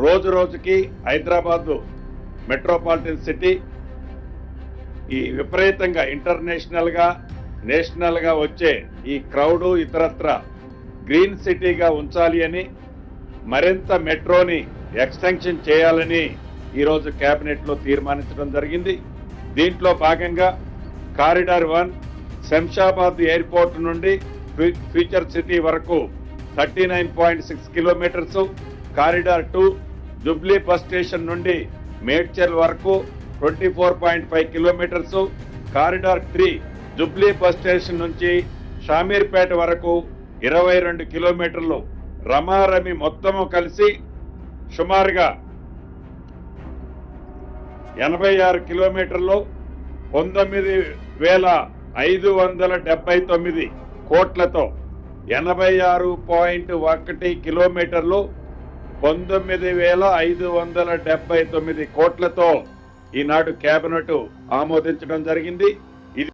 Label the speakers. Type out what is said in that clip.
Speaker 1: రోజు రోజుకి Hyderabad metropolitan city ఈ విపరీతంగా ఇంటర్నేషనల్ గా నేషనల్ గా వచ్చే ఈ క్రౌడ్ ఇతరత్ర గ్రీన్ సిటీగా ఉంచాలి అని మరింత మెట్రోని ఎక్స్టెన్షన్ చేయాలని ఈరోజు కేబినెట్ లో తీర్మానించడం జరిగింది. దీంట్లో భాగంగా కారిడార్ 1 శంషాబాద్ ఎయిర్పోర్ట్ నుండి ఫ్యూచర్ సిటీ వరకు 39.6 kilometres, corridor 2 Jubilee bus station నుండి మేడ్చల్ వరకు 24.5 kilometres, corridor 3 Jubilee bus station నుంచి షామీర్పేట వరకు 22 కిలోమీటర్లు రమారమి మొత్తము కలిసి సుమారుగా 86 కిలోమీటర్లు 19,579 కోట్లతో 86.1 కిలోమీటర్లు 19,579 కోట్లతో ఈనాడు కేబినెట్ ఆమోదించడం జరిగింది.